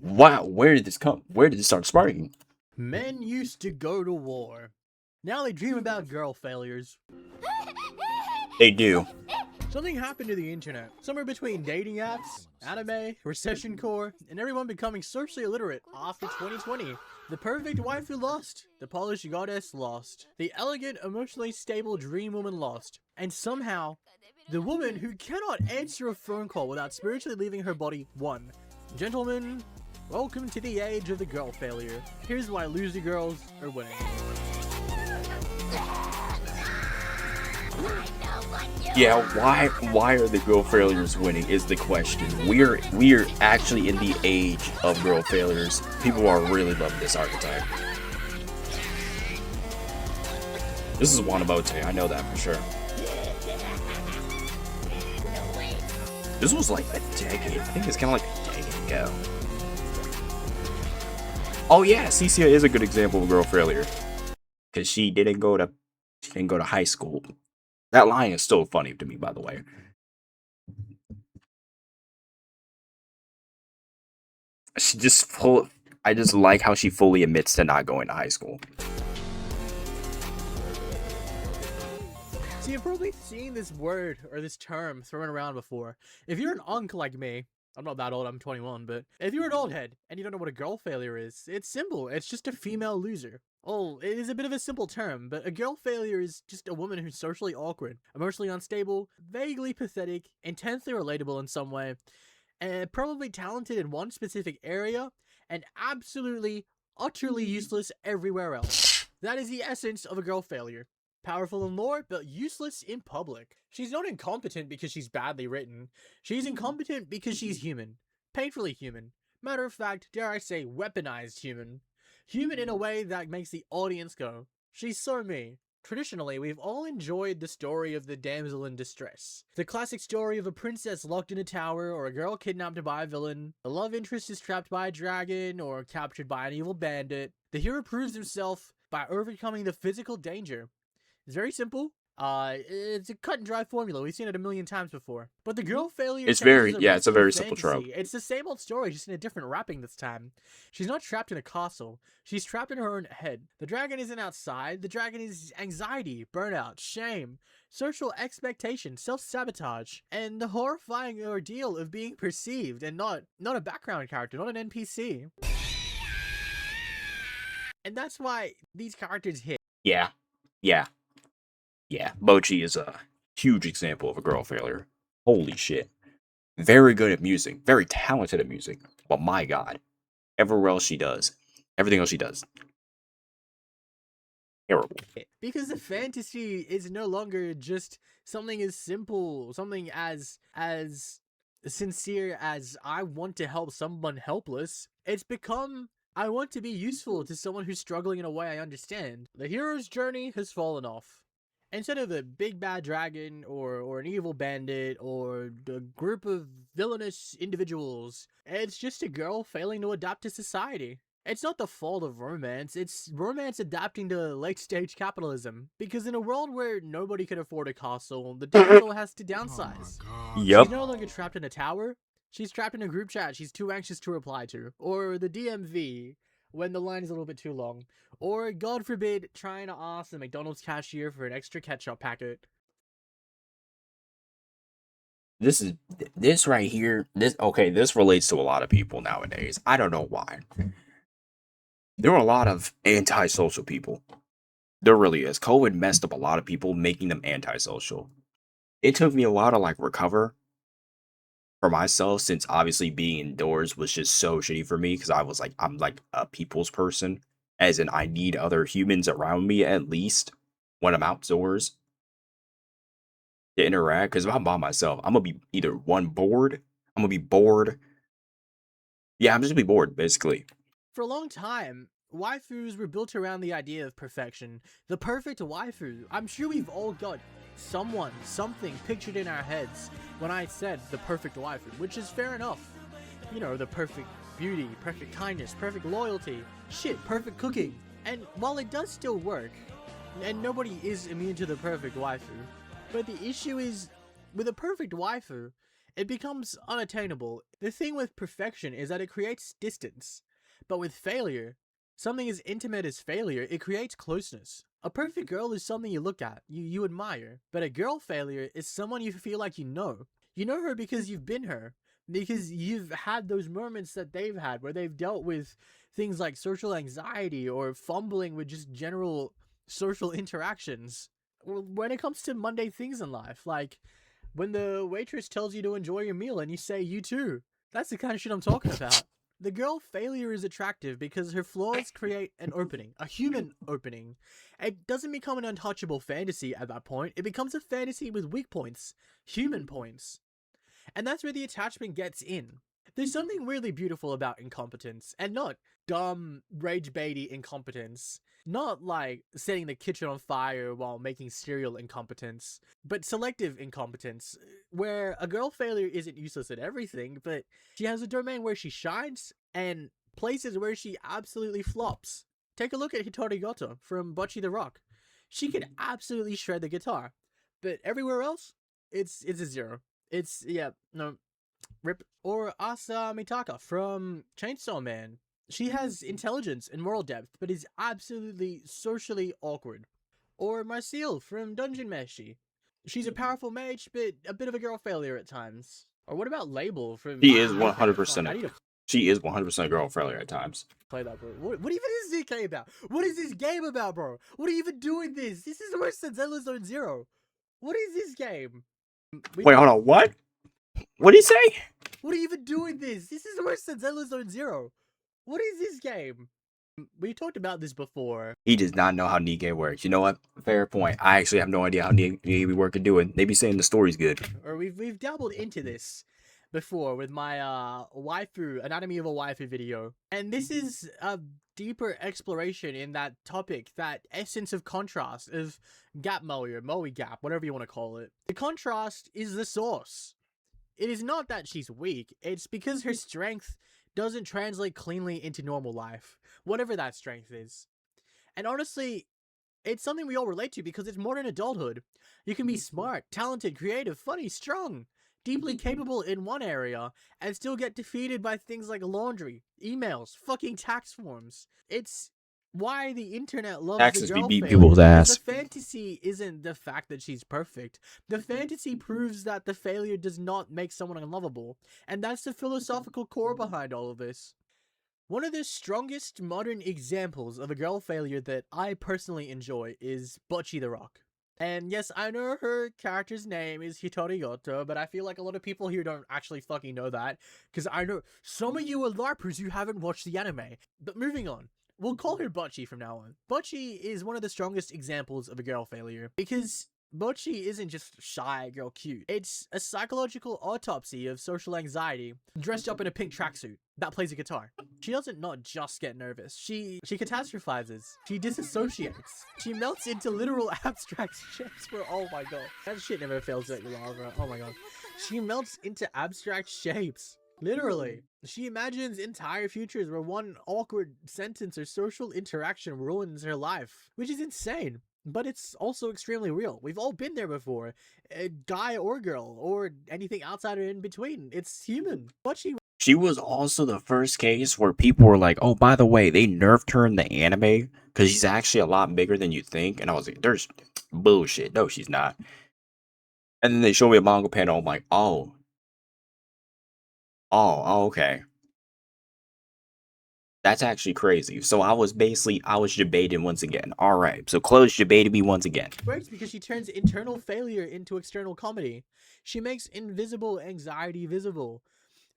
Wow, where did this come? Where did this start sparking? Men used to go to war. Now they dream about girl failures. They do. Something happened to the internet, somewhere between dating apps, anime, recession core, and everyone becoming socially illiterate after 2020. The perfect waifu lost. The polished goddess lost. The elegant, emotionally stable dream woman lost. And somehow, the woman who cannot answer a phone call without spiritually leaving her body won. Gentlemen, welcome to the age of the girl failure. Here's why loser girls are winning. Yeah, why are the girl failures winning is the question. We're actually in the age of girl failures. People are really loving this archetype. This is Wanamote, I know that for sure. This was like a decade. I think it's kind of like a decade ago. Oh yeah, Cecilia is a good example of girl failure, because she didn't go to high school. That line is still funny to me, by the way. She just I just like how she fully admits to not going to high school. So you've probably seen this word or this term thrown around before. If you're an unk like me, I'm not that old, I'm 21, but if you're an old head and you don't know what a girl failure is, it's simple. It's just a female loser. Oh, it is a bit of a simple term, but a girl failure is just a woman who's socially awkward, emotionally unstable, vaguely pathetic, intensely relatable in some way, and probably talented in one specific area, and absolutely, utterly useless everywhere else. That is the essence of a girl failure. Powerful in lore, but useless in public. She's not incompetent because she's badly written. She's incompetent because she's human. Painfully human. Matter of fact, dare I say, weaponized human. Human in a way that makes the audience go, she's so me. Traditionally, we've all enjoyed the story of the damsel in distress. The classic story of a princess locked in a tower, or a girl kidnapped by a villain. The love interest is trapped by a dragon, or captured by an evil bandit. The hero proves himself by overcoming the physical danger. It's very simple. It's a cut and dry formula. We've seen it a million times before. But the girl failure It's very, changes yeah, it's a rest in very simple trope. fantasy. It's the same old story, just in a different wrapping this time. She's not trapped in a castle. She's trapped in her own head. The dragon isn't outside. The dragon is anxiety, burnout, shame, social expectation, self-sabotage, and the horrifying ordeal of being perceived and not a background character, not an NPC. And that's why these characters hit. Yeah. Mochi is a huge example of a girl failure. Holy shit. Very good at music. Very talented at music. But my god. Everything else she does. Terrible. Because the fantasy is no longer just something as simple, something as sincere as I want to help someone helpless. It's become I want to be useful to someone who's struggling in a way I understand. The hero's journey has fallen off. Instead of a big bad dragon or an evil bandit or a group of villainous individuals, it's just a girl failing to adapt to society. It's not the fault of romance, it's romance adapting to late-stage capitalism. Because in a world where nobody can afford a castle, the damsel has to downsize. Yep. She's no longer trapped in a tower, she's trapped in a group chat she's too anxious to reply to. Or the DMV, when the line is a little bit too long. Or, God forbid, trying to ask the McDonald's cashier for an extra ketchup packet. This right here, this relates to a lot of people nowadays. I don't know why. There are a lot of antisocial people. There really is. COVID messed up a lot of people, making them antisocial. It took me a while to recover for myself, since obviously being indoors was just so shitty for me, because I'm a people's person, as in I need other humans around me at least when I'm outdoors to interact, because if I'm by myself, I'm gonna be either bored, I'm gonna be bored. Yeah, I'm just gonna be bored, basically. For a long time, waifus were built around the idea of perfection. The perfect waifu. I'm sure we've all got something pictured in our heads when I said the perfect waifu, which is fair enough. You know, the perfect beauty, perfect kindness, perfect loyalty, perfect cooking. And while it does still work, and nobody is immune to the perfect waifu, but the issue is, with a perfect waifu, it becomes unattainable. The thing with perfection is that it creates distance. But with failure, something as intimate as failure, it creates closeness. A perfect girl is something you look at, you admire. But a girl failure is someone you feel like you know. You know her because you've been her. Because you've had those moments that they've had where they've dealt with things like social anxiety or fumbling with just general social interactions. When it comes to mundane things in life, like when the waitress tells you to enjoy your meal and you say, you too. That's the kind of shit I'm talking about. The girl failure is attractive because her flaws create an opening, a human opening. It doesn't become an untouchable fantasy at that point, it becomes a fantasy with weak points, human points. And that's where the attachment gets in. There's something really beautiful about incompetence, and not dumb, rage baity incompetence. Not like setting the kitchen on fire while making cereal incompetence, but selective incompetence, where a girl failure isn't useless at everything, but she has a domain where she shines and places where she absolutely flops. Take a look at Hitori Goto from Bocce the Rock. She could absolutely shred the guitar, but everywhere else, it's a zero. It's, yeah, no, rip. Or Asa Mitaka from Chainsaw Man. She has intelligence and moral depth, but is absolutely socially awkward. Or Marcille from Dungeon Meshi. She's a powerful mage, but a bit of a girl failure at times. Or what about Label from... She is Fuck, 100%. I need to She is 100% girl failure at times. play that, bro. What even is this game about? What is this game about, bro? What are you even doing this? This is worse than Zelda Zone Zero. What is this game? Wait, hold on. What? What did he say? What are you even doing this? This is worse than Zelda Zone Zero. What is this game? We talked about this before. He does not know how Nikkei works. You know what? Fair point. I actually have no idea how Nikkei be working doing. They be saying the story's good. Or we've dabbled into this before with my waifu, Anatomy of a Waifu video. And this is a deeper exploration in that topic, that essence of contrast, of gap moe gap, whatever you want to call it. The contrast is the source. It is not that she's weak, it's because her strength doesn't translate cleanly into normal life, whatever that strength is. And honestly, it's something we all relate to because it's modern adulthood. You can be smart, talented, creative, funny, strong, deeply capable in one area, and still get defeated by things like laundry, emails, fucking tax forms. It's why the internet loves Taxes the be girl beating failure, people's because ass. the fantasy isn't the fact that she's perfect. The fantasy proves that the failure does not make someone unlovable, and that's the philosophical core behind all of this. One of the strongest modern examples of a girl failure that I personally enjoy is Bocce the Rock. And yes, I know her character's name is Hitori Goto, but I feel like a lot of people here don't actually fucking know that, because I know some of you are LARPers who haven't watched the anime. But moving on. We'll call her Bocce from now on. Bocce is one of the strongest examples of a girl failure, because Bocce isn't just shy girl cute. It's a psychological autopsy of social anxiety, dressed up in a pink tracksuit that plays a guitar. She doesn't not just get nervous, she catastrophizes, she disassociates, she melts into literal abstract shapes for, oh my god. That shit never fails at you, Lara. Oh my god. She melts into abstract shapes. Literally. She imagines entire futures where one awkward sentence or social interaction ruins her life, which is insane. But it's also extremely real. We've all been there before. Guy or girl, or anything outside or in between. It's human. But She was also the first case where people were like, oh, by the way, they nerfed her in the anime because she's actually a lot bigger than you think. And I was like, there's bullshit. No, she's not. And then they showed me a manga panel. I'm like, oh, okay. That's actually crazy. So I was debating once again. All right. So Chloe's debated me once again. works because she turns internal failure into external comedy. She makes invisible anxiety visible.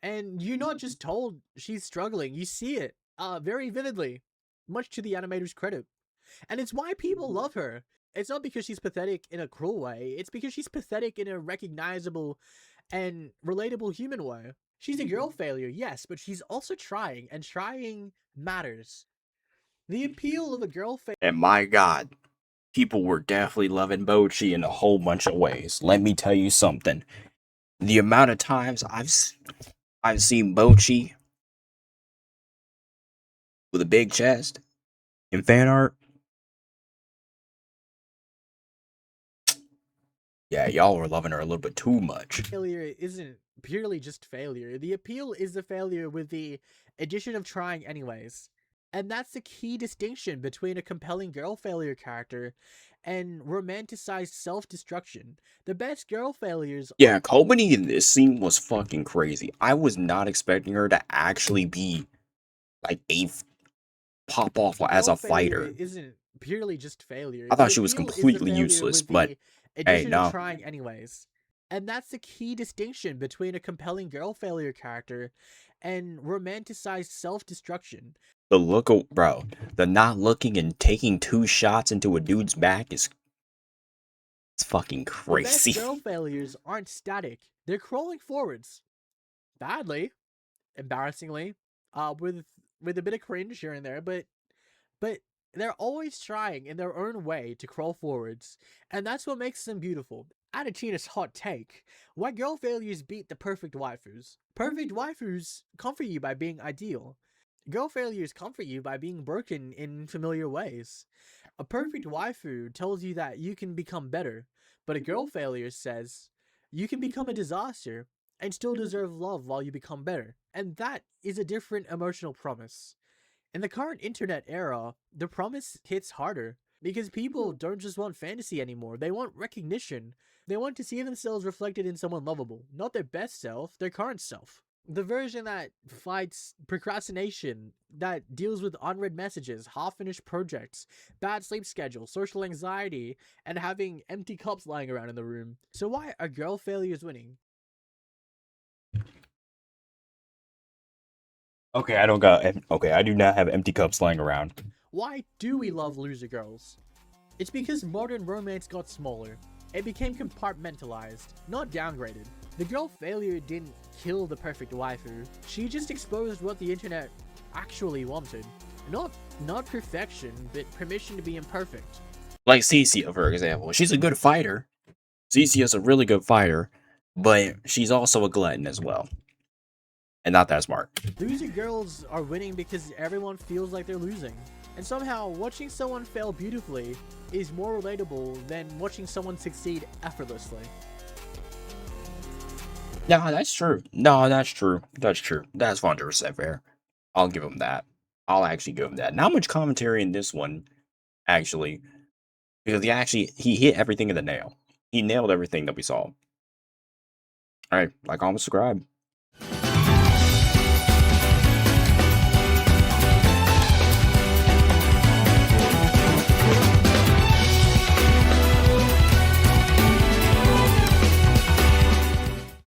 And you're not just told she's struggling, you see it very vividly, much to the animator's credit. And it's why people love her. It's not because she's pathetic in a cruel way, it's because she's pathetic in a recognizable and relatable human way. She's a girl failure, yes, but she's also trying, and trying matters. The appeal of a girl failure. And my God, people were definitely loving Bochi in a whole bunch of ways. Let me tell you something. The amount of times I've seen Bochi with a big chest in fan art. Yeah, y'all were loving her a little bit too much. Failure isn't purely just failure. The appeal is the failure with the addition of trying anyways. And that's the key distinction between a compelling girl failure character and romanticized self destruction. The best girl failures Yeah, Kobani in this scene was fucking crazy. I was not expecting her to actually be like pop off as girl a failure fighter. isn't purely just failure. I The thought she was appeal is the completely failure useless, with but the hey, addition of no. trying anyways. And that's the key distinction between a compelling girl failure character and romanticized self destruction. The look, bro, the not looking and taking 2 shots into a dude's back is it's fucking The best crazy. girl failures aren't static, they're crawling forwards. Badly, embarrassingly, with a bit of cringe here and there, but they're always trying in their own way to crawl forwards, and that's what makes them beautiful. Adachina's hot take: why girl failures beat the perfect waifus? Perfect waifus comfort you by being ideal. Girl failures comfort you by being broken in familiar ways. A perfect waifu tells you that you can become better, but a girl failure says you can become a disaster and still deserve love while you become better. And that is a different emotional promise. In the current internet era, the promise hits harder because people don't just want fantasy anymore. They want recognition. They want to see themselves reflected in someone lovable, not their best self, their current self. The version that fights procrastination, that deals with unread messages, half finished projects, bad sleep schedule, social anxiety, and having empty cups lying around in the room. So, why are girl failures winning? Okay, I do not have empty cups lying around. Why do we love loser girls? It's because modern romance got smaller. It became compartmentalized, not downgraded. The girl failure didn't kill the perfect waifu. She just exposed what the internet actually wanted. Not perfection, but permission to be imperfect. Like Cecia, for example. She's a good fighter. Cecia's a really good fighter, but she's also a glutton as well. And not that smart. Loser girls are winning because everyone feels like they're losing. And somehow, watching someone fail beautifully is more relatable than watching someone succeed effortlessly. No, that's true. No, that's true. That's true. That's 100% fair. I'll give him that. I'll actually give him that. Not much commentary in this one, actually, because he hit everything in the nail. He nailed everything that we saw. All right, like, comment, subscribe.